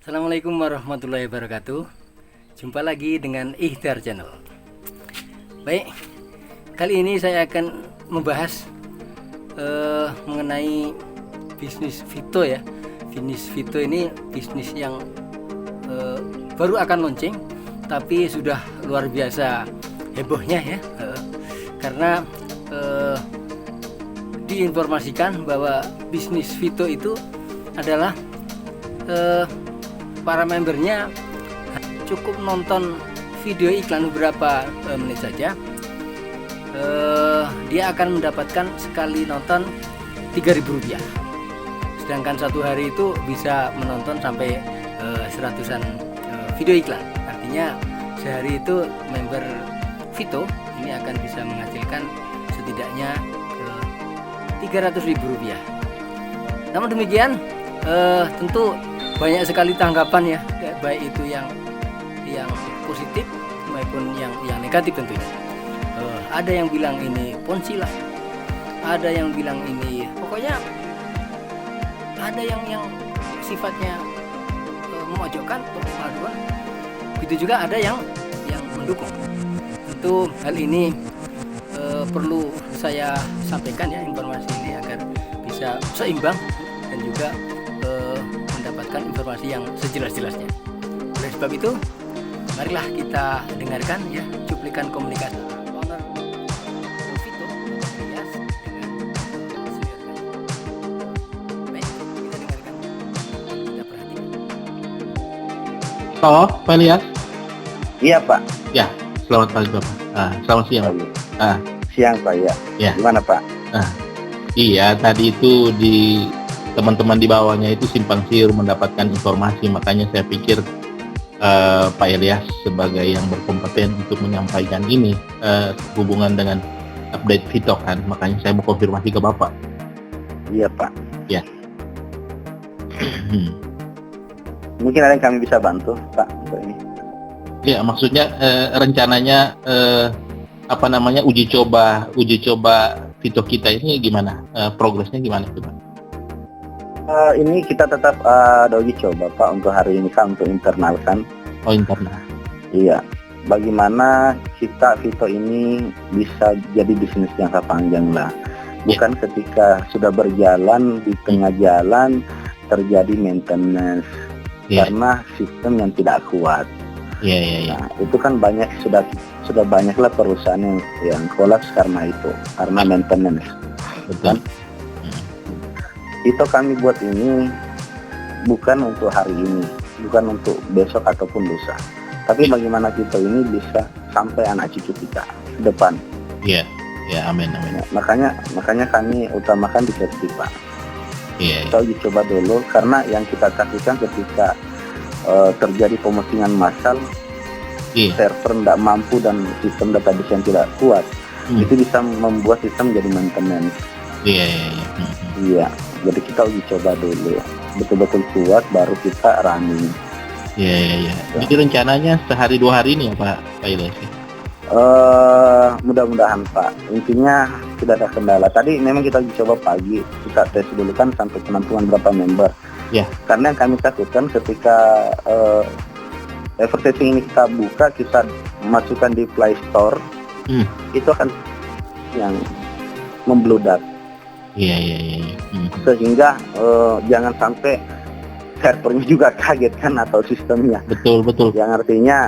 Assalamualaikum warahmatullahi wabarakatuh. Jumpa lagi dengan Ikhtiar Channel. Baik, kali ini saya akan membahas mengenai bisnis Vito ya. Bisnis Vito ini bisnis yang baru akan launching, tapi sudah luar biasa hebohnya ya. Karena diinformasikan bahwa bisnis Vito itu adalah para membernya cukup nonton video iklan beberapa menit saja, dia akan mendapatkan sekali nonton Rp3.000. Sedangkan satu hari itu bisa menonton sampai seratusan video iklan. Artinya sehari itu member Vito ini akan bisa menghasilkan setidaknya Rp300.000. Namun demikian tentu banyak sekali tanggapan ya, baik itu yang positif maupun yang negatif tentunya. Ada yang bilang ini ponzi lah, ada yang bilang ini pokoknya ada yang sifatnya memojokkan, pemaduan. Begitu juga ada yang mendukung. Tentu hal ini perlu saya sampaikan ya, informasi ini agar bisa seimbang dan juga mendapatkan informasi yang sejelas-jelasnya. Oleh sebab itu, marilah kita dengarkan ya cuplikan komunikasi owner Vito Elias dengan seniornya. Baik, kita dengarkan, kita perhatikan. Halo, Pak Elias. Iya Pak. Ya, selamat pagi Bapak. Selamat siang. Siang Pak ya. Ya. Gimana Pak? Iya, tadi itu di teman-teman di bawahnya itu simpang siur mendapatkan informasi, makanya saya pikir Pak Elias sebagai yang berkompeten untuk menyampaikan ini hubungan dengan update Vito kan, makanya saya mau konfirmasi ke Bapak. Iya Pak. Ya. Mungkin ada yang kami bisa bantu Pak untuk ini. Ya, maksudnya rencananya uji coba Vito kita ini gimana? Progresnya gimana tuh Pak? Ini kita tetap ada uji coba Pak untuk hari ini kan, untuk internal kan. Oh, internal. Iya. Bagaimana kita Vito ini bisa jadi bisnis jangka panjang lah. Bukan ketika sudah berjalan di tengah jalan terjadi maintenance karena sistem yang tidak kuat. Iya. Nah, itu kan sudah banyaklah perusahaan yang kolaps karena itu, karena maintenance. Betul. Itu kami buat ini bukan untuk hari ini, bukan untuk besok ataupun lusa, tapi bagaimana kita ini bisa sampai anak cucu kita ke depan. Iya, amin. Ya, makanya kami utamakan di safety Pak. Iya. Kita uji coba dulu, karena yang kita takutkan ketika terjadi pemustingan massal, server tidak mampu dan sistem database yang tidak kuat, itu bisa membuat sistem jadi maintenance. Iya. Jadi kita uji coba dulu, betul-betul kuat, baru kita running. Iya. Jadi rencananya sehari 2 hari ini ya Pak Elias? Mudah-mudahan Pak. Intinya tidak ada kendala. Tadi memang kita uji coba pagi, kita tes dulu kan sampai penampungan berapa member. Ya. Karena yang kami takutkan ketika advertising ini kita buka, kita masukkan di Play Store, itu akan yang membludak. Iya. Sehingga jangan sampai servernya juga kaget kan, atau sistemnya. Betul. Yang artinya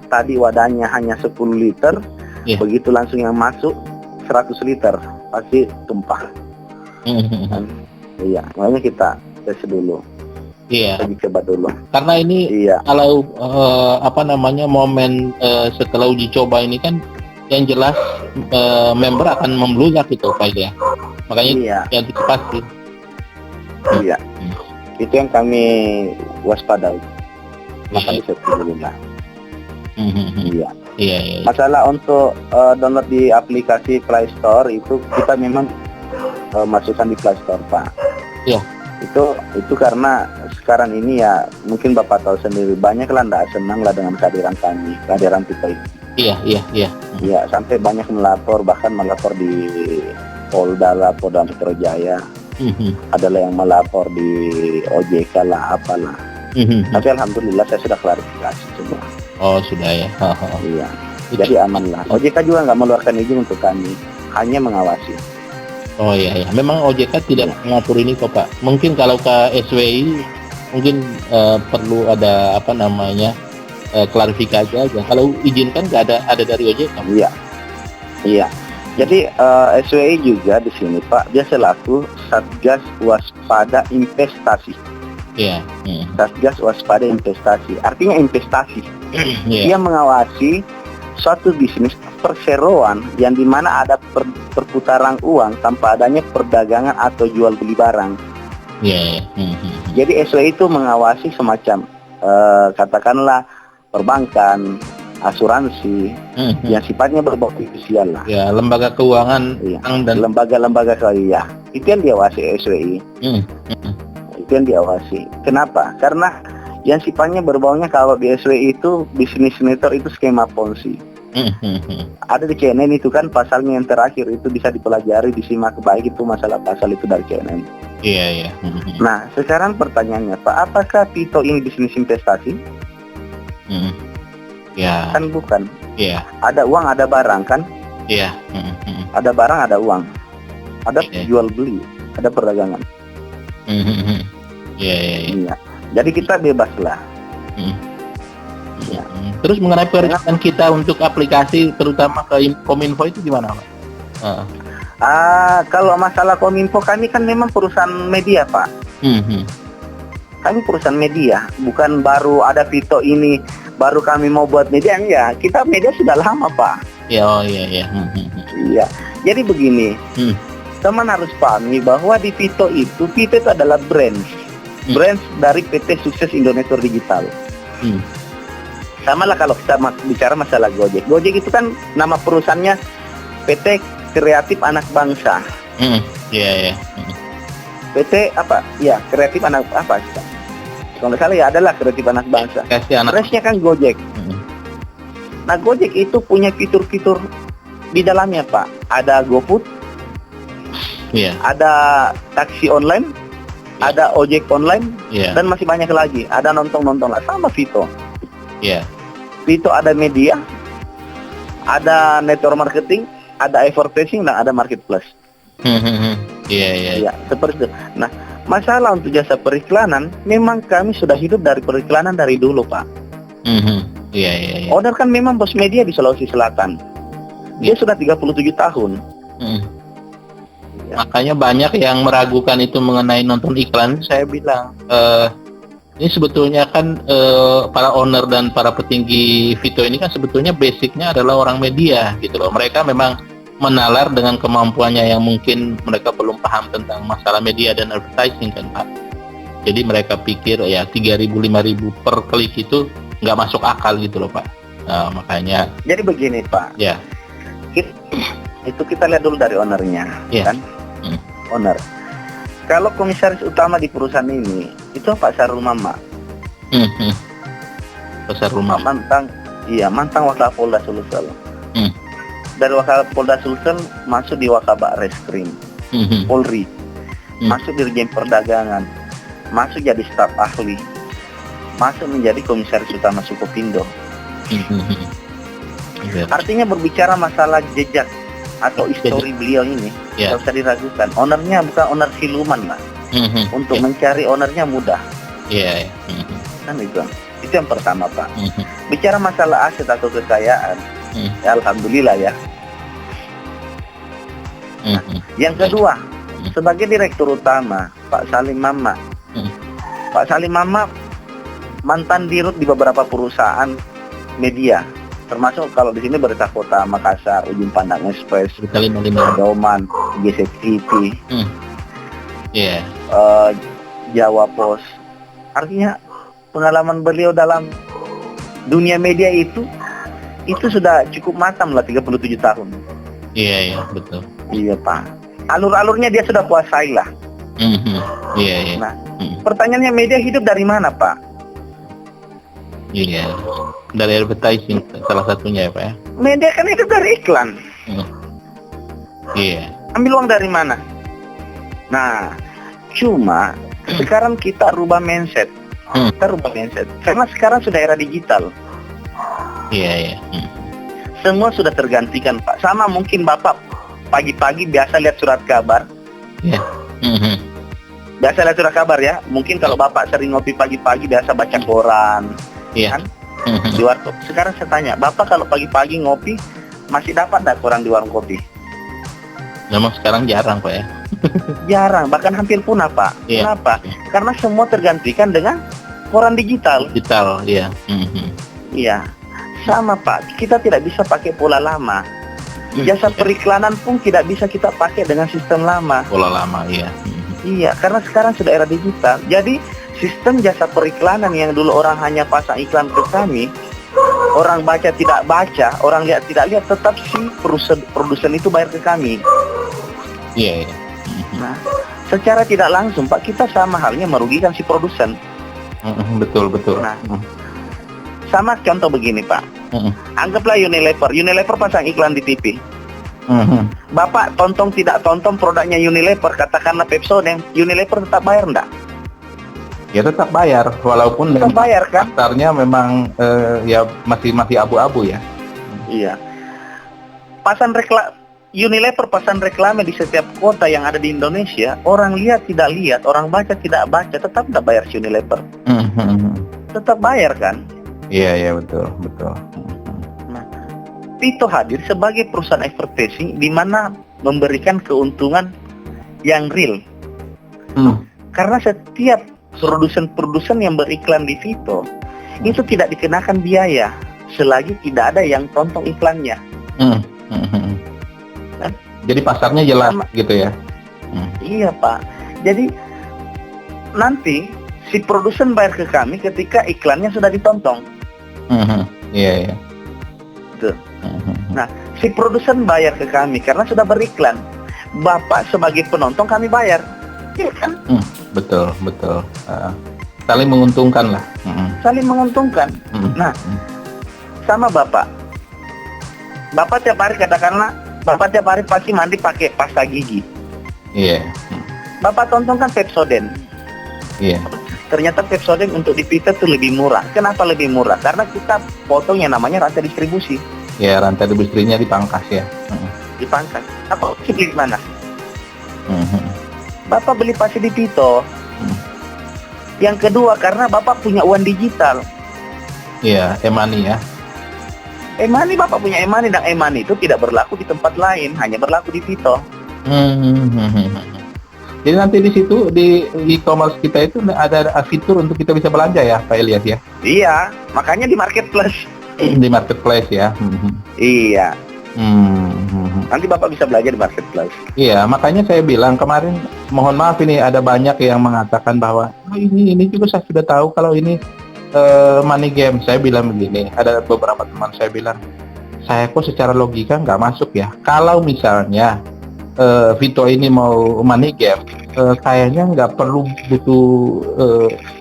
tadi wadahnya hanya 10 liter, begitu langsung yang masuk 100 liter pasti tumpah. Iya, makanya kita tes dulu. Iya. Kita coba dulu. Karena ini kalau momen setelah uji coba ini kan yang jelas member akan membludak itu Pak ya. Makanya antisipasi. Iya. Itu yang kami waspadai. Maka bisa dulu lah. Iya. Masalah untuk download di aplikasi Play Store itu kita memang masukkan di Play Store Pak. Iya. Itu karena sekarang ini ya mungkin Bapak tahu sendiri, banyak lah tidak senang lah dengan kehadiran kami, kehadiran kita itu. Iya, sampai banyak bahkan melapor di Polda Metro Jaya. Adalah yang melapor di OJK lah, apalah. Tapi alhamdulillah saya sudah klarifikasi semua. Oh sudah ya. Iya. Jadi aman lah. OJK juga nggak mengeluarkan izin untuk kami, hanya mengawasi. Oh iya ya. Memang OJK tidak mengatur ini kok Pak. Mungkin kalau ke SWI mungkin perlu ada apa namanya klarifikasi aja. Kalau izin kan nggak ada dari OJK. Iya. Iya. Jadi SWI juga di sini Pak, dia selaku Satgas Waspada Investasi. Iya. Satgas Waspada Investasi. Artinya investasi. Iya. Dia mengawasi suatu bisnis perseroan yang dimana ada perputaran uang tanpa adanya perdagangan atau jual beli barang. Iya. Jadi SWI itu mengawasi semacam katakanlah perbankan, asuransi, yang sifatnya berbau fidusial lah. Ya, lembaga keuangan dan lembaga-lembaga ya. Itu yang diawasi SWI. Itu yang diawasi. Kenapa? Karena yang sifatnya berbaunya kalau di SWI itu bisnis netor itu skema ponzi. Ada di CNN itu kan pasalnya yang terakhir itu bisa dipelajari, disimak baik itu masalah pasal itu dari CNN. Iya. Nah sekarang pertanyaannya Pak, apakah Pito ini bisnis investasi? Ya. Kan bukan. Iya. Ada uang, ada barang kan? Iya. Ada barang, ada uang, ada jual beli, ada perdagangan. Iya. Jadi kita bebas lah. Ya. Terus mengenai perizinan kita untuk aplikasi terutama ke Kominfo itu gimana Pak? Kalau masalah Kominfo kami kan memang perusahaan media Pak. Kami perusahaan media, bukan baru ada Pito ini baru kami mau buat media, enggak. Kita media sudah lama Pak. Iya. Iya. Jadi begini, teman harus pahami bahwa di Pito itu adalah brand dari PT Sukses Indonesia Digital. Sama lah kalau kita bicara masalah Gojek. Gojek itu kan nama perusahaannya PT Kreatif Anak Bangsa. Iya. PT apa? Ya, Kreatif Anak apa? Kalau nggak salah ya adalah Kreatif Anak Bangsa. Resnya kan Gojek. Nah Gojek itu punya fitur-fitur di dalamnya Pak. Ada GoFood, ada taksi online, ada ojek online, dan masih banyak lagi. Ada nonton lah sama Vito. Vito ada media, ada network marketing, ada advertising, dan ada marketplace. Iya, seperti itu. Nah, masalah untuk jasa periklanan, memang kami sudah hidup dari periklanan dari dulu, Pak. Iya. Owner kan memang bos media di Sulawesi Selatan. Dia sudah 37 tahun. Makanya banyak yang meragukan itu mengenai nonton iklan. Saya bilang, ini sebetulnya kan para owner dan para petinggi Vito ini kan sebetulnya basicnya adalah orang media gitu loh. Mereka memang menalar dengan kemampuannya yang mungkin mereka belum paham tentang masalah media dan advertising kan Pak. Jadi mereka pikir ya 3.000 5.000 per klik itu nggak masuk akal gitu loh Pak. Nah, makanya. Jadi begini Pak. Ya. Itu kita lihat dulu dari ownernya, kan? Owner. Kalau komisaris utama di perusahaan ini itu Pak Sarul Mama. Pak Sarul Mama. Mantan Wakapolda Sulsel. Dari Wakapolda Sulsel masuk di Wakabak Reskrim, Polri, masuk Dirjen Perdagangan, masuk jadi staf ahli, masuk menjadi komisaris utama Sukopindo. Artinya berbicara masalah jejak atau histori beliau ini tidak usah diragukan. Ownernya bukan owner siluman lah. Untuk mencari ownernya mudah. Kan itu yang pertama Pak. Bicara masalah aset atau kekayaan, ya alhamdulillah ya. Nah, yang kedua, sebagai direktur utama Pak Salim Mama. Pak Salim Mama mantan dirut di beberapa perusahaan media. Termasuk kalau di sini Berita Kota Makassar, Ujung Pandang Express, Doman, GCTV, Jawa Pos. Artinya pengalaman beliau dalam dunia media itu sudah cukup matang lah 37 tahun. Iya betul. Iya Pak. Alur-alurnya dia sudah kuasai lah. Nah, pertanyaannya media hidup dari mana Pak? Iya, dari advertising salah satunya ya Pak ya. Media kan hidup dari iklan. Ambil uang dari mana? Nah, cuma sekarang kita rubah mindset. Kita rubah mindset. Karena sekarang sudah era digital. Iya. Semua sudah tergantikan, Pak. Sama mungkin Bapak pagi-pagi biasa lihat surat kabar. Iya. Biasa lihat surat kabar ya. Mungkin kalau Bapak sering ngopi pagi-pagi biasa baca koran. Iya. Kan? Di warkop. Sekarang saya tanya, Bapak kalau pagi-pagi ngopi masih dapat enggak koran di warung kopi? Memang sekarang jarang, Pak ya. Jarang, bahkan hampir punah, Pak. Iya. Kenapa? Karena semua tergantikan dengan koran digital. Digital, iya. Iya. Sama, Pak. Kita tidak bisa pakai pola lama. Jasa periklanan pun tidak bisa kita pakai dengan sistem lama. Pola lama, iya. Iya, karena sekarang sudah era digital. Jadi sistem jasa periklanan yang dulu orang hanya pasang iklan ke kami, orang baca tidak baca, orang lihat tidak lihat, tetap si produsen itu bayar ke kami. Iya. Nah, secara tidak langsung Pak, kita sama halnya merugikan si produsen. Betul. Nah, sama contoh begini Pak. Anggaplah Unilever pasang iklan di TV. Bapak tonton tidak tonton produknya Unilever, katakanlah Pepsodent, Unilever tetap bayar enggak? Ya tetap bayar, walaupun tetap bayar kan? Daftarnya memang ya masih abu-abu ya. Iya. Unilever pasang reklame di setiap kota yang ada di Indonesia, orang lihat tidak lihat, orang baca tidak baca, tetap tidak bayar si Unilever. Tetap bayar kan? Iya betul. Nah, Vito hadir sebagai perusahaan advertising di mana memberikan keuntungan yang real. Karena setiap produsen yang beriklan di Vito itu tidak dikenakan biaya selagi tidak ada yang tonton iklannya. Jadi pasarnya jelas gitu ya. Iya Pak. Jadi nanti si produsen bayar ke kami ketika iklannya sudah ditonton. Iya. Tuh. Nah, si produsen bayar ke kami karena sudah beriklan. Bapak sebagai penonton kami bayar. Iya kan? Betul. Saling menguntungkan lah. Saling menguntungkan. Nah, sama Bapak. Bapak tiap hari katakanlah Bapak tiap hari pasti mandi pakai pasta gigi. Iya. Bapak tonton kan Pepsodent. Iya. Ternyata Pepsodent untuk di Vito itu lebih murah. Kenapa lebih murah? Karena kita potong yang namanya rantai distribusi. Ya, rantai distribusinya dipangkas ya. Dipangkas. Apa beli di mana? Bapak beli pasti di Vito. Yang kedua karena Bapak punya uang digital. Iya, e-money ya. E-money Bapak punya e-money, dan e-money itu tidak berlaku di tempat lain, hanya berlaku di Vito. Jadi nanti di situ di e-commerce kita itu ada fitur untuk kita bisa belanja ya, Pak Elias ya? Iya, makanya di marketplace. Di marketplace ya. Iya. Nanti Bapak bisa belanja di marketplace. Iya, makanya saya bilang kemarin, mohon maaf ini ada banyak yang mengatakan bahwa ini juga saya sudah tahu kalau ini money game. Saya bilang begini, ada beberapa teman saya bilang, saya kok secara logika nggak masuk ya. Kalau misalnya Vito ini mau money game, kayaknya nggak perlu butuh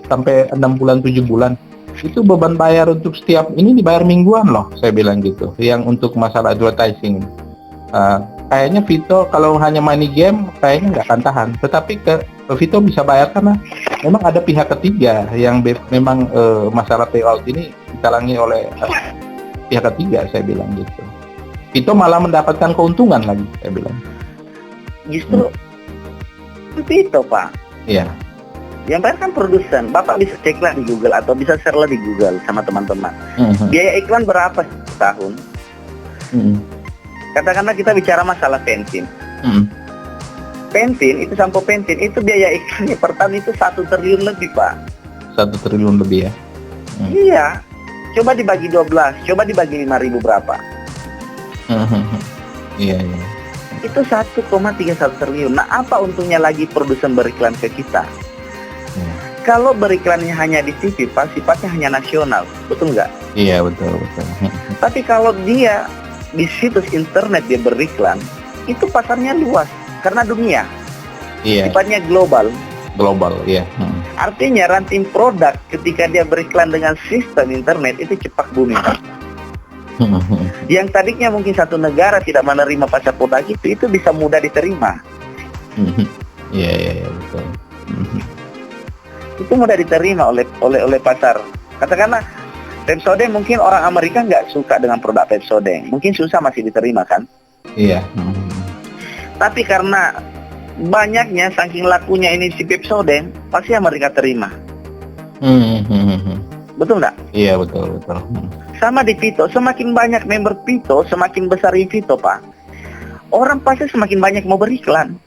sampai 6 bulan 7 bulan. Itu beban bayar untuk setiap ini dibayar mingguan loh, saya bilang gitu. Yang untuk masalah advertising, kayaknya Vito kalau hanya money game kayaknya nggak akan tahan. Tetapi Vito bisa bayar karena memang ada pihak ketiga yang memang masalah payout ini ditalangi oleh pihak ketiga, saya bilang gitu. Vito malah mendapatkan keuntungan lagi, saya bilang. Justru Vito Pak. Iya. Yang bayar kan produsen. Bapak bisa ceklah di Google atau bisa share lah di Google sama teman-teman. Biaya iklan berapa setahun? Katakanlah kita bicara masalah bensin. Bensin itu, sampo bensin itu biaya iklannya per tahun itu 1 triliun lebih Pak. 1 triliun lebih ya? Iya. Coba dibagi 12, coba dibagi 5.000 berapa? Iya. Itu 1,31 triliun. Nah, apa untungnya lagi produsen beriklan ke kita? Kalau beriklannya hanya di TV, Pak, sifatnya hanya nasional, betul nggak? Iya, betul. Tapi kalau dia di situs internet dia beriklan, itu pasarnya luas karena dunia. Iya. Sifatnya global. Global, iya. Artinya ranting produk ketika dia beriklan dengan sistem internet itu cepak bumi, Pak. Yang tadinya mungkin satu negara tidak menerima pasar produk itu bisa mudah diterima. Iya, betul. itu mudah diterima oleh pasar. Katakanlah Pepsodent, mungkin orang Amerika nggak suka dengan produk Pepsodent, mungkin susah masih diterima kan? Iya. Tapi karena banyaknya, saking lakunya ini si Pepsodent, pasti Amerika terima. Betul nggak? Iya, betul. Sama di Vito, semakin banyak member Vito, semakin besar Vito, Pak. Orang pasti semakin banyak mau beriklan.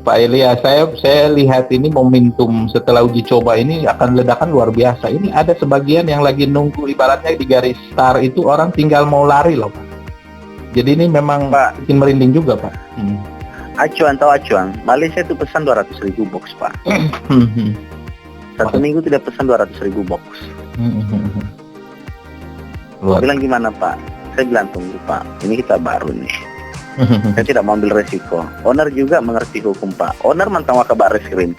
Pak Elias, saya lihat ini momentum setelah uji coba ini akan ledakan luar biasa. Ini ada sebagian yang lagi nunggu, ibaratnya di garis start itu orang tinggal mau lari loh, Pak. Jadi ini memang Pak, bikin merinding juga, Pak. Acuan, Malaysia itu pesan 200.000 box, Pak. Satu minggu tidak pesan 200.000 box. Bilang gimana, Pak? Saya bilang tunggu, Pak. Ini kita baru nih. Saya tidak mau ambil resiko. Owner juga mengerti hukum, Pak. Owner mentang kabar reskrim,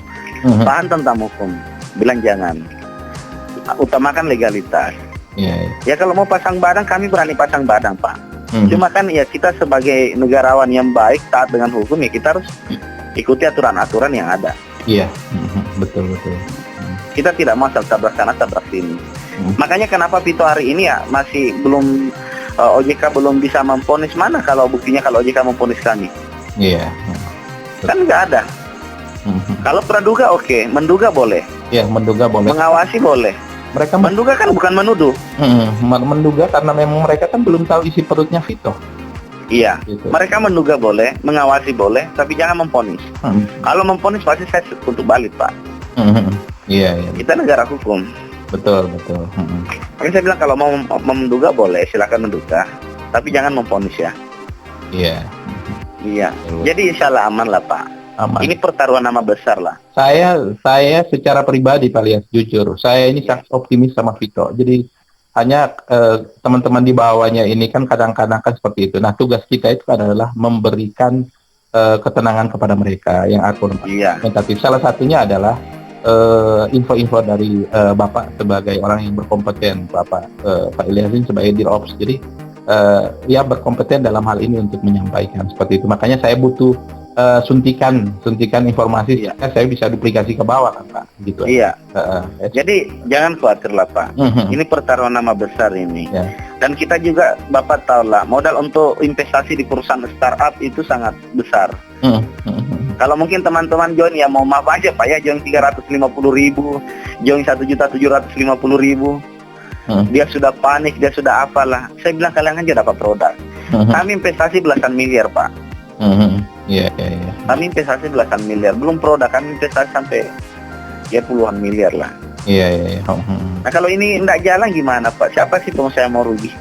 paham tentang hukum. Bilang jangan. Utamakan legalitas. Ya kalau mau pasang badan, kami berani pasang badan, Pak. Cuma kan ya kita sebagai negarawan yang baik, taat dengan hukum, ya kita harus ikuti aturan-aturan yang ada. Iya, betul. Kita tidak mau tabrak sana, tabrak sini. Makanya kenapa Vito hari ini ya masih belum, OJK belum bisa memvonis. Mana kalau buktinya kalau OJK memvonis kami? Iya. Kan nggak ada. Kalau praduga oke, menduga boleh. Iya, menduga boleh. Mengawasi boleh. Mereka menduga kan bukan menuduh. Menduga karena memang mereka kan belum tahu isi perutnya Vito. Iya. Gitu. Mereka menduga boleh, mengawasi boleh, tapi jangan memvonis. Kalau memvonis pasti saya untuk balik, Pak. Iya. Kita negara hukum. Betul. Makanya saya bilang kalau mau menduga boleh, silakan menduga, tapi jangan memvonis ya. Iya. Iya. Jadi insya Allah aman lah, Pak. Aman. Ini pertaruhan nama besar lah. Saya secara pribadi, Pak Elias, jujur, saya ini sangat optimis sama Vito. Jadi hanya teman-teman di bawahnya ini kan kadang-kadang kan seperti itu. Nah, tugas kita itu adalah memberikan ketenangan kepada mereka yang akur. Iya. Tapi salah satunya adalah info-info dari Bapak sebagai orang yang berkompeten, Pak Elias ini sebagai Dirops. Jadi ya berkompeten dalam hal ini untuk menyampaikan seperti itu. Makanya saya butuh suntikan informasi, ya, saya bisa duplikasi ke bawah kan, Pak, gitu. Iya. Jadi jangan khawatir lah, Pak. Ini pertaruhan nama besar ini. Ya. Dan kita juga, Bapak tahu lah, modal untuk investasi di perusahaan startup itu sangat besar. Kalau mungkin teman-teman join ya mau maaf aja, Pak ya, join 350.000, join 1.750.000. Dia sudah panik, dia sudah apalah. Saya bilang kalian aja dapat produk. Kami investasi belasan miliar, Pak. Iya. Kami investasi belasan miliar, belum produk, kami investasi sampai ya puluhan miliar lah. Iya. Nah kalau ini tidak jalan gimana, Pak? Siapa sih pengusaha mau rugi?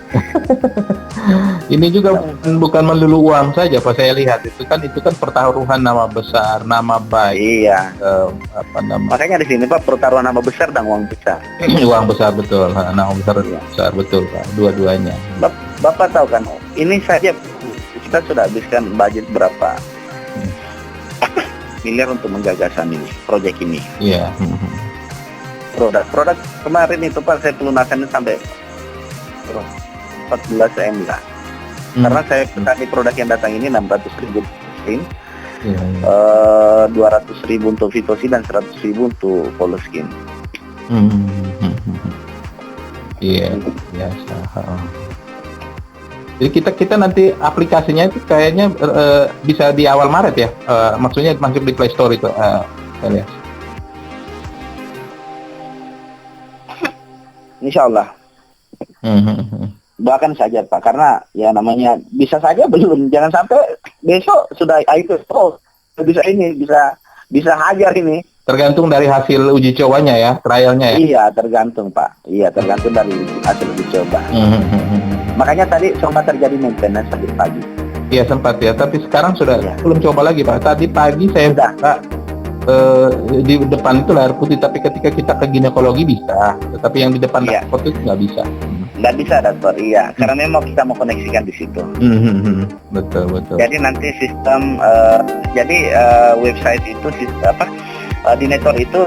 Ini juga bukan melulu uang saja, Pak. Saya lihat itu kan pertaruhan nama besar, nama baik. Iya. Makanya di sini, Pak, pertaruhan nama besar dan uang besar. Uang besar, betul. Nama besar betul, Pak. Dua-duanya. Bapak tahu kan, ini saja kita sudah habiskan budget berapa miliar untuk menggagasan ini, proyek ini. Iya. Produk kemarin itu, Pak, saya pelunasannya sampai 14 M lah. Karena saya petani produk yang datang ini 600.000 skin, 200.000 untuk Vitosi dan 100.000 untuk Poloskin. Iya, biasa. Jadi kita nanti aplikasinya itu kayaknya bisa di awal Maret ya, maksudnya masuk di Play Store itu, saya lihat. Insya Allah. Doakan saja, Pak, karena ya namanya bisa saja belum, jangan sampai besok sudah itu bisa hajar ini. Tergantung dari hasil uji cobanya ya, trialnya ya. Iya, tergantung, Pak. Iya, tergantung dari hasil uji coba. Makanya tadi sempat terjadi maintenance tadi pagi. Iya sempat ya, tapi sekarang sudah belum coba lagi, Pak. Tadi pagi saya buka di depan itu layar putih, tapi ketika kita ke ginekologi bisa, tetapi yang di depan dashboard itu nggak bisa. Nggak bisa, dashboard, iya. Karena memang kita mau koneksikan di situ. Betul. Jadi nanti sistem, website itu di network itu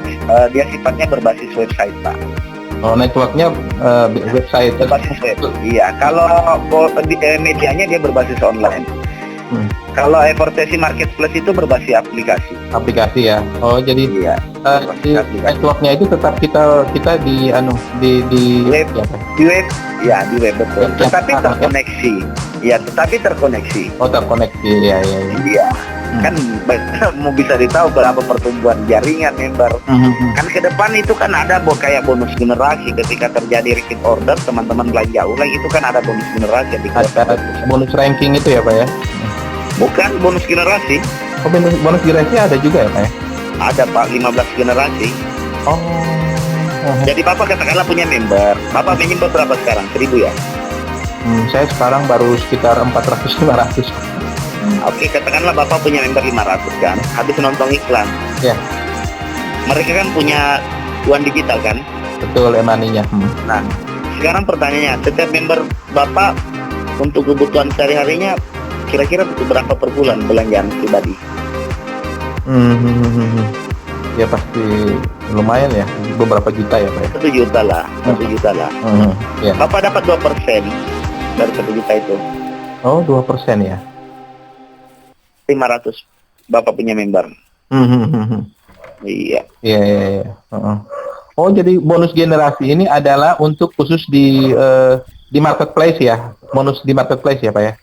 dia sifatnya berbasis website, Pak. Oh, networknya website. Berbasis web. Iya. Kalau medianya dia berbasis online. Kalau Efortesi Marketplace itu berbasis aplikasi. Aplikasi ya. Oh jadi Iya. di networknya itu tetap kita di web, ya, di web, ya di web betul. Ya, Tetapi terkoneksi. Ya, tetapi terkoneksi. oh terkoneksi ya. Iya. Kan mau bisa ditahu berapa pertumbuhan jaringan member. Kan ke depan itu kan ada kayak bonus generasi ketika terjadi repeat order, teman-teman belanja ulang itu kan ada bonus generasi di Ada bonus ranking itu ya Pak ya? Bukan bonus generasi. Oh bonus generasi ada juga ya Pak ya? Ada Pak, 15 generasi. Oh. Jadi Bapak katakanlah punya member. Bapak member berapa sekarang? 1000 ya? Saya sekarang baru sekitar 400-500. Oke, katakanlah Bapak punya member 500 kan, habis nonton iklan. Ya. Mereka kan punya uang digital kan? Betul, e-money-nya. Nah, sekarang pertanyaannya, setiap member Bapak untuk kebutuhan sehari-harinya kira-kira butuh berapa per bulan belanjaan pribadi? Ya pasti lumayan ya, beberapa juta ya Pak ya? 1 juta lah, 1 juta lah. Ya. Bapak dapat 2% dari 1 juta itu. Oh, 2% ya? 500 Bapak punya member. Iya. Iya. Oh, jadi bonus generasi ini adalah untuk khusus di marketplace ya? Bonus di marketplace ya Pak ya?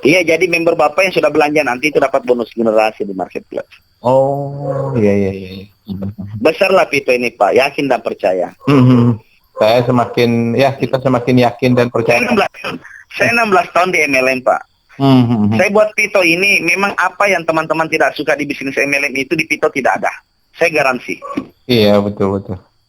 Iya, jadi member Bapak yang sudah belanja nanti itu dapat bonus generasi di marketplace. Oh, iya. Besar lah Pito ini Pak, yakin dan percaya. Kita semakin yakin dan percaya. Saya 16 tahun di MLM Pak. Saya buat Pito ini memang apa yang teman-teman tidak suka di bisnis MLM itu di Pito tidak ada. Saya garansi. Iya, betul.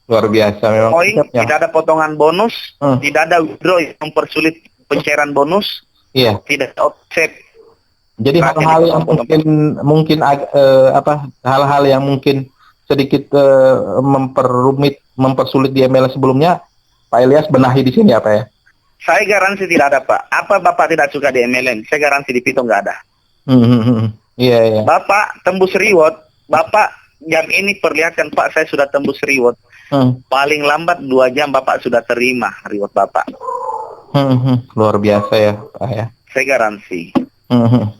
Luar biasa memang. Tidak ada potongan bonus, tidak ada withdraw yang mempersulit pencairan bonus. Iya. Tidak ada offset. Jadi hal-hal yang mungkin hal-hal yang mungkin sedikit mempersulit di MLM sebelumnya, Pak Ilyas benahi di sini apa ya? Saya garansi tidak ada Pak. Apa Bapak tidak suka di MLM? Saya garansi di Pito nggak ada. Iya. Bapak tembus reward, Bapak jam ini perlihatkan Pak saya sudah tembus reward. Paling lambat 2 jam Bapak sudah terima reward Bapak. Luar biasa ya Pak ya. Saya garansi.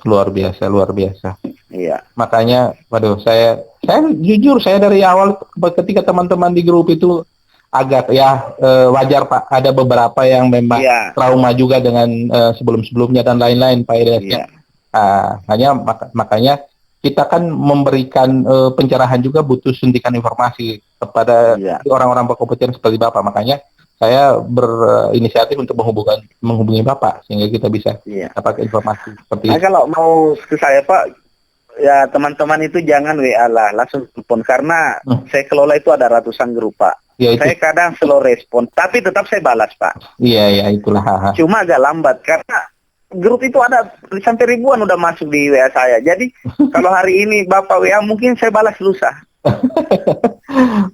Luar biasa. Iya. Makanya, saya jujur saya dari awal ketika teman-teman di grup itu agak wajar Pak, ada beberapa yang memang trauma juga dengan sebelum-sebelumnya dan lain-lain Pak Ilyas. Makanya kita kan memberikan pencerahan juga, butuh suntikan informasi kepada orang-orang berkompeten seperti Bapak. Makanya saya berinisiatif untuk menghubungi Bapak sehingga kita bisa dapat informasi seperti itu. Kalau mau ke saya Pak, ya teman-teman itu jangan WA lah, langsung telepon karena saya kelola itu ada ratusan grup Pak. Ya, saya kadang slow respon, tapi tetap saya balas Pak. Iya, itulah. Cuma agak lambat karena grup itu ada sampai ribuan udah masuk di WA saya. Jadi kalau hari ini Bapak WA mungkin saya balas lusa.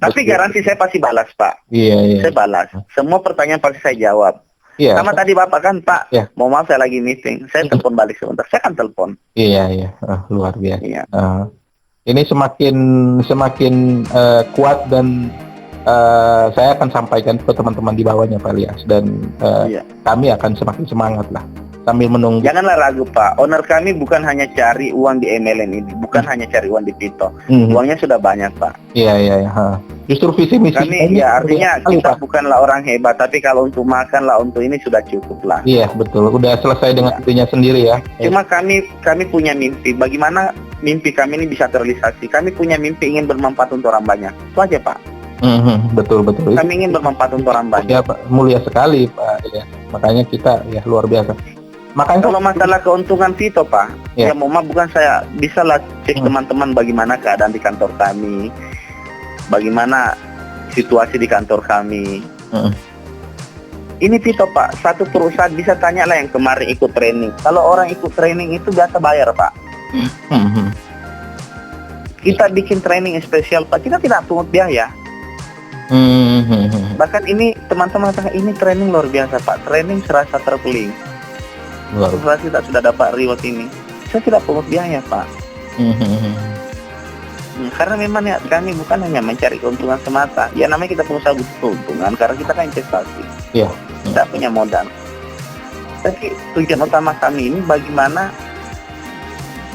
Tapi garansi saya pasti balas Pak. Iya. Saya balas. Semua pertanyaan pasti saya jawab. Iya. Sama tadi Bapak kan Pak, mau maaf saya lagi meeting. Saya telepon balik sebentar. Saya akan telepon. Iya. Luar biasa. Iya. Ini semakin kuat dan saya akan sampaikan ke teman-teman di bawahnya Pak Ilyas dan kami akan semakin semangat lah sambil menunggu. Janganlah ragu Pak, owner kami bukan hanya cari uang di MLM ini, bukan hanya cari uang di Pito. Uangnya sudah banyak Pak. Iya. Justru visi misi kami artinya kita bukanlah orang hebat, tapi kalau untuk makan lah untuk ini sudah cukup lah. Iya betul, udah selesai dengan dirinya sendiri ya. Cuma kami punya mimpi, bagaimana mimpi kami ini bisa terrealisasi. Kami punya mimpi ingin bermanfaat untuk orang banyak. Itu aja Pak. Betul. Kami ingin bermanfaat untuk orang banyak. Ya Pak, mulia sekali Pak. Ya. Makanya kita luar biasa. Makanya kalau masalah keuntungan Pito Pak, ya mau maaf bukan saya, bisa lah cek teman-teman bagaimana keadaan di kantor kami, bagaimana situasi di kantor kami. Ini Pito Pak, satu perusahaan bisa tanya lah yang kemarin ikut training. Kalau orang ikut training itu biasa bayar Pak. Kita bikin training spesial Pak, kita tidak pungut biaya. Bahkan ini teman-teman katakan ini training luar biasa Pak, training serasa terpeling. Setelah kita sudah dapat reward ini, saya tidak pungut biaya Pak. Karena memang ya kami bukan hanya mencari keuntungan semata. Ya namanya kita pengusaha butuh keuntungan karena kita kan investasi. Tidak punya modal. Tapi tujuan utama kami ini bagaimana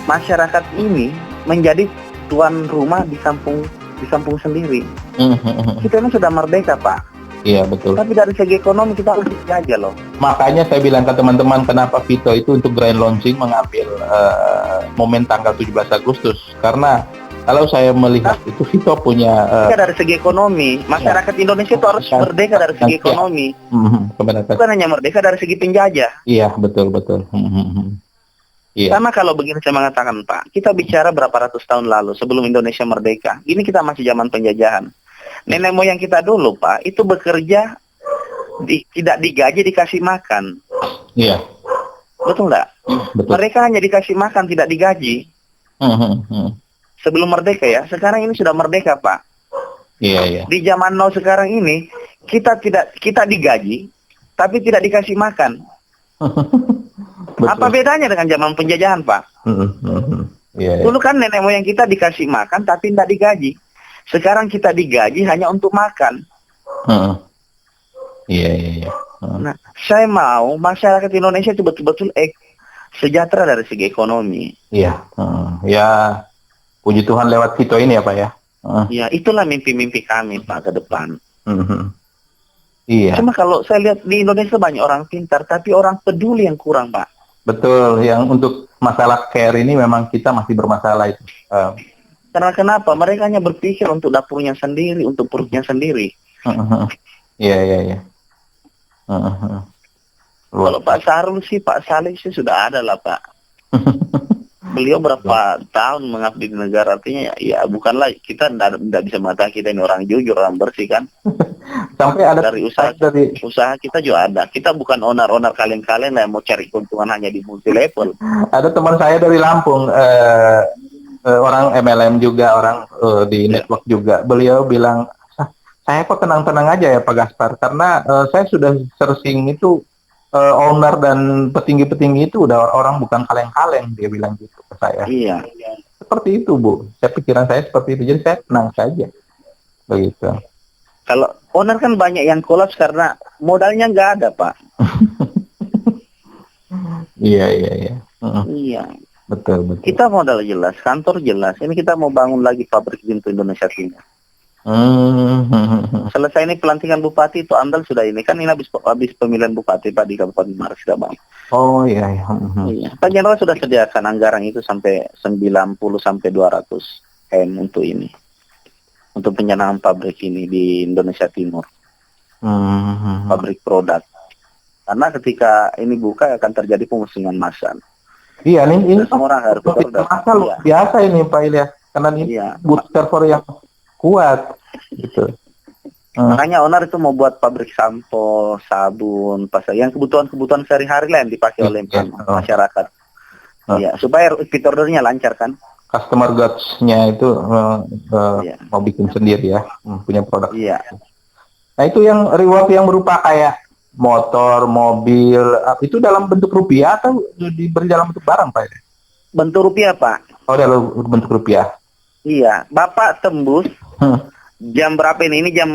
masyarakat ini menjadi tuan rumah di kampung sendiri. Kita ini sudah merdeka, Pak. Iya, betul. Tapi dari segi ekonomi kita harus jaga loh. Makanya saya bilang ke teman-teman, kenapa Vito itu untuk grand launching mengambil momen tanggal 17 Agustus. Karena kalau saya melihat itu Vito punya dari segi ekonomi, masyarakat Indonesia itu harus merdeka dari segi ekonomi. Bukan hanya merdeka dari segi penjajah. Iya, betul. Iya. Karena kalau begini saya mengatakan, Pak, kita bicara berapa ratus tahun lalu sebelum Indonesia merdeka. Ini kita masih zaman penjajahan. Nenek moyang kita dulu, Pak, itu bekerja tidak digaji, dikasih makan. Iya. Betul nggak? Betul. Mereka hanya dikasih makan, tidak digaji. Sebelum merdeka ya. Sekarang ini sudah merdeka, Pak. Iya. Di zaman now sekarang ini kita digaji, tapi tidak dikasih makan. Apa bedanya dengan zaman penjajahan, Pak? Iya. Dulu kan nenek moyang kita dikasih makan, tapi tidak digaji. Sekarang kita digaji hanya untuk makan. Iya. Nah, saya mau masyarakat Indonesia itu betul-betul sejahtera dari segi ekonomi. Iya. Ya, puji Tuhan lewat Vito ini ya, Pak ya. Ya, itulah mimpi-mimpi kami, Pak, ke depan. Iya. Cuma kalau saya lihat di Indonesia banyak orang pintar, tapi orang peduli yang kurang, Pak. Betul, yang untuk masalah care ini memang kita masih bermasalah itu. Karena kenapa? Mereka hanya berpikir untuk dapurnya sendiri, untuk perutnya sendiri. Iya. Kalau Pak Sarul sih, Pak Saleh sih sudah ada lah, Pak. Beliau berapa tahun mengabdi di negara, artinya ya bukanlah kita tidak bisa mengatakan kita ini orang jujur, orang bersih kan. Sampai ada dari usaha kita juga ada. Kita bukan owner kalian-kalian yang mau cari keuntungan hanya di multi level. Ada teman saya dari Lampung, orang MLM juga, orang di network juga. Beliau bilang, saya kok tenang-tenang aja ya Pak Gaspar, karena saya sudah searching itu owner dan petinggi-petinggi itu udah orang bukan kaleng-kaleng, dia bilang gitu ke saya. Iya. Seperti itu, Bu. Pikiran saya seperti itu, jadi saya tenang saja. Begitu. Kalau owner kan banyak yang kolaps karena modalnya nggak ada, Pak. Iya. Iya. Betul. Kita modal jelas, kantor jelas. Ini kita mau bangun lagi pabrik pintu Indonesia Timur. Selesai ini pelantikan bupati itu Andal sudah ini kan ini habis pemilihan bupati Pak di Kabupaten Maros, Bang. Oh iya. Iya. Pak Jenderal sudah sediakan anggaran itu sampai 90 sampai 200 M untuk ini. Untuk pendanaan pabrik ini di Indonesia Timur. Pabrik produk. Karena ketika ini buka akan terjadi pemusingan massal. Iya, ini orang harus massal biasa ini Pak Ilyas. Karena ini butuh server yang kuat gitu. Makanya owner itu mau buat pabrik sampo, sabun, pasar yang kebutuhan sehari-hari lah yang dipakai oleh masyarakat. Iya, supaya repeat ordernya lancar kan. Customer goods-nya itu mau bikin sendiri ya, punya produk. Iya. Nah itu yang reward yang berupa kayak motor, mobil, itu dalam bentuk rupiah atau diberi dalam bentuk barang Pak? Bentuk rupiah Pak. Oh dalam bentuk rupiah. Iya, Bapak tembus jam berapa ini? Ini jam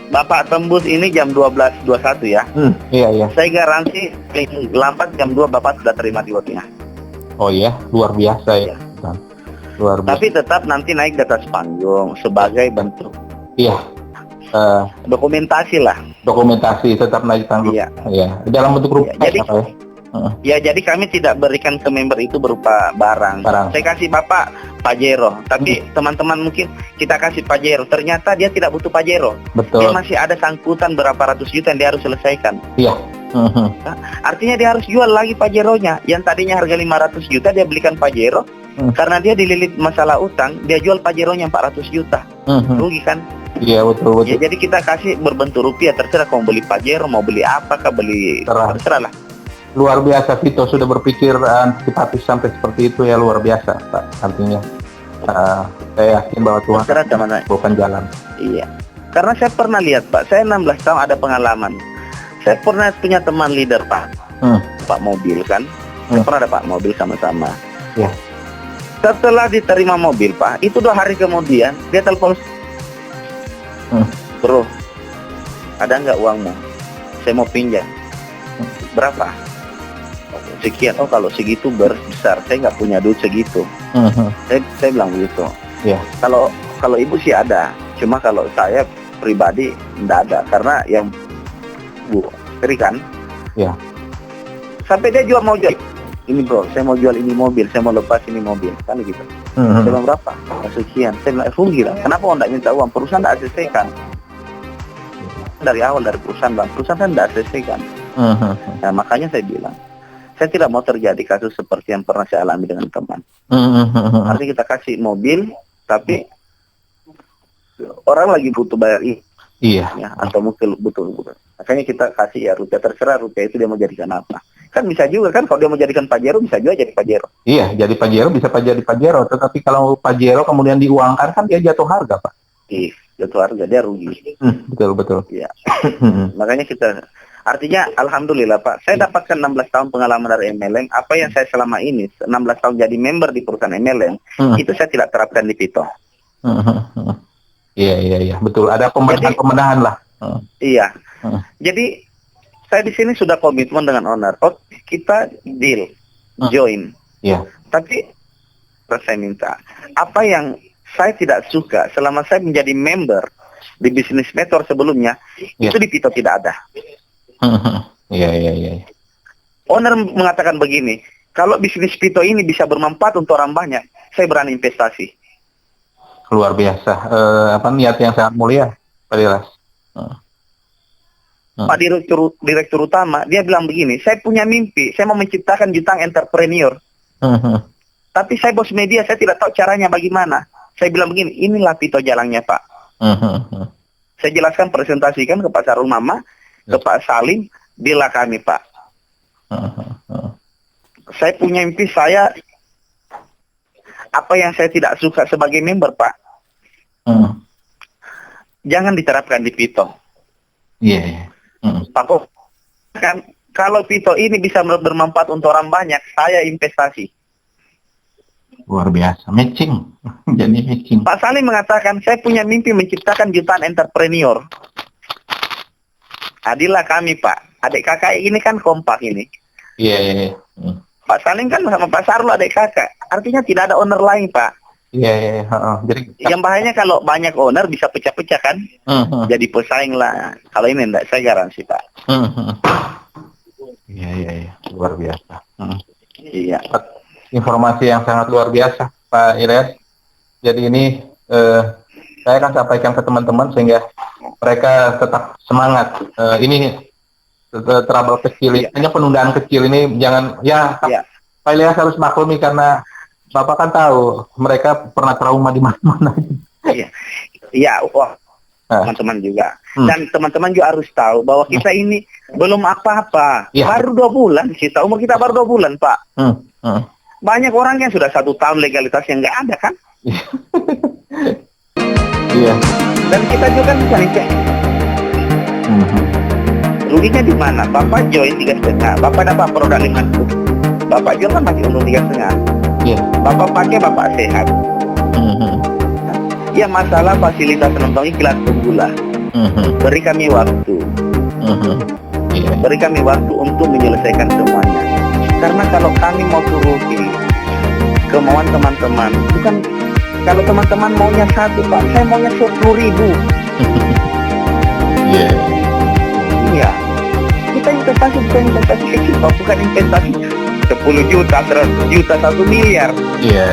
Bapak tembus ini jam 12.21 ya. Iya. Saya garansi lambat jam 2 Bapak sudah terima rewardnya. Oh iya, luar biasa ya. Luar biasa. Tapi tetap nanti naik di atas panggung sebagai bentuk. Iya. Dokumentasi lah. Dokumentasi tetap naik panggung. Iya. Dalam bentuk rupiah. Ya, jadi kami tidak berikan ke member itu berupa barang. Saya kasih Bapak Pajero, tapi teman-teman mungkin kita kasih Pajero. Ternyata dia tidak butuh Pajero. Betul. Dia masih ada sangkutan berapa ratus juta yang dia harus selesaikan. Iya. Artinya dia harus jual lagi Pajeronya. Yang tadinya harga 500 juta dia belikan Pajero. Karena dia dililit masalah utang, dia jual Pajeronya 400 juta. Rugi kan? Iya betul. Ya, jadi kita kasih berbentuk rupiah, terserah mau beli Pajero, mau beli apakah beli terserah lah. Luar biasa Vito sudah berpikir antisipatif sampai seperti itu ya, luar biasa Pak. Artinya saya yakin bahwa Tuhan bukan jalan. Iya. Karena saya pernah lihat Pak, saya 16 tahun ada pengalaman. Saya pernah punya teman leader Pak. Pak mobil kan. Saya pernah ada Pak mobil sama-sama. Iya. Setelah diterima mobil Pak, itu 2 hari kemudian dia telepon, bro, ada nggak uangmu? Saya mau pinjam. Berapa? sekian, oh kalau segitu besar, saya nggak punya duit segitu. Saya bilang begitu. Kalau ibu sih ada, cuma kalau saya pribadi tidak ada, karena yang bu istri kan, sampai dia jual mau jual ini bro, saya mau jual ini mobil, saya mau lepas ini mobil, kan gitu. Saya bilang berapa? Sekian. Saya bilang rugi lah. Kenapa tidak minta uang? Perusahaan tidak selesaikan. Dari awal dari perusahaan bang, perusahaan kan tidak selesaikan. Nah, makanya saya bilang, saya tidak mau terjadi kasus seperti yang pernah saya alami dengan teman. Artinya kita kasih mobil, tapi orang lagi butuh bayar ya, atau mungkin butuh. Makanya kita kasih ya rupiah, terserah rupiah itu dia mau jadikan apa. Kan bisa juga kan, kalau dia mau jadikan Pajero bisa juga jadi Pajero. Iya, jadi Pajero bisa jadi Pajero. Tetapi kalau Pajero kemudian diuangkan kan dia jatuh harga, Pak. Iya, jatuh harga, dia rugi. Betul. Iya. Makanya kita, artinya alhamdulillah Pak, saya dapatkan 16 tahun pengalaman dari MLM. Apa yang saya selama ini 16 tahun jadi member di perusahaan MLM, itu saya tidak terapkan di Pito. Iya, betul. Ada pembenahan lah. Iya. Jadi saya di sini sudah komitmen dengan owner. Oh, kita deal, join. Iya. Tapi saya minta apa yang saya tidak suka selama saya menjadi member di bisnis mentor sebelumnya, itu di Pito tidak ada. Iya. Owner mengatakan begini, kalau bisnis Pito ini bisa bermanfaat untuk orang banyak, saya berani investasi. Luar biasa. Niat yang sangat mulia, Pak Diras. Pak Direktur Utama, dia bilang begini, saya punya mimpi, saya mau menciptakan jutaan entrepreneur. Tapi saya bos media, saya tidak tahu caranya bagaimana. Saya bilang begini, inilah Pito jalannya Pak. Saya jelaskan, presentasikan ke Pak Sarul Mama, ke Pak Salim, bila kami Pak. Saya punya mimpi, apa yang saya tidak suka sebagai member Pak, jangan diterapkan di Pito. Iya. Pak, kan kalau Pito ini bisa bermanfaat untuk orang banyak, saya investasi. Luar biasa, matching. Jadi matching. Pak Salim mengatakan, saya punya mimpi menciptakan jutaan entrepreneur. Adilah kami Pak, adik kakak ini kan kompak ini. Iya. Pak Salim kan sama Pak Sarul adik kakak, artinya tidak ada owner lain Pak. Iya. Jadi yang bahayanya kalau banyak owner bisa pecah-pecah kan, jadi pesaing lah. Kalau ini enggak, saya garansi Pak. Iya, luar biasa. Iya. Informasi yang sangat luar biasa Pak Ilyas. Jadi ini saya akan sampaikan ke teman-teman sehingga mereka tetap semangat. Ini trouble kecil, hanya penundaan kecil ini jangan Pak Ilyas harus maklumi karena Bapak kan tahu mereka pernah trauma di mana-mana. Iya, teman-teman juga. Dan teman-teman juga harus tahu bahwa kita ini belum apa-apa. Baru 2 bulan kita, umur kita baru 2 bulan Pak. Banyak orang yang sudah 1 tahun legalitasnya nggak ada kan? Iya. Dan kita juga kan bisa nih. Ruginya di mana? Bapak join 3,5, Bapak dapat produk 5. Bapak join kan masih untung 3,5. Bapak pakai, Bapak sehat. Ya masalah fasilitas nonton iklan tunggulah. Beri kami waktu. Beri kami waktu untuk menyelesaikan semuanya. Karena kalau kami mau turuti kemauan teman-teman, bukan kalau teman-teman maunya 1 Pak, saya maunya 10.000. Iya. Kita investasi bukan investasi kecil Pak, bukan investasi 10 juta, 100 juta, 1 miliar. Iya.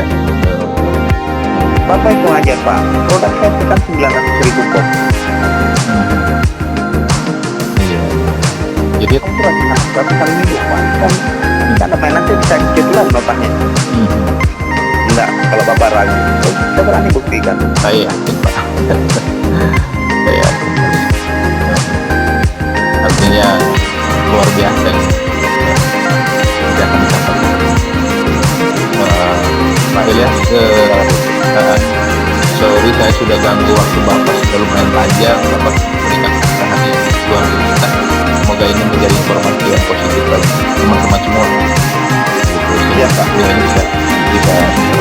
Bapak itu aja Pak, produk saya sekitar 900.000 kok. Iya. Jadi berapa kali minggu Pak? Kan mainan saya bisa kebetulan bapaknya. Enggak, kalau Bapak ragu, saya berani buktikan. Saya yakin Pak. Saya yakin. Artinya luar biasa. Jangan dicapai. Pak Ilyas, sorry saya sudah ganggu waktu Bapak, sudah lumayan panjang. Bapak memberikan keterangan yang luar biasa. Semoga ini menjadi informasi yang positif bagi teman-teman semua. Ya Pak, ini bisa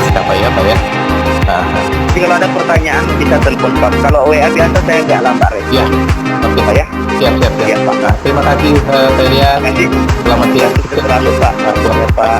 tercapai ya Pak ya. Jadi kalau ada pertanyaan bisa telepon Pak. Kalau WA biasa saya nggak lambat. Ya, oke Pak ya. Siap. Ya Pak. terima kasih Pak Elias. Selamat siang. Terima kasih Pak.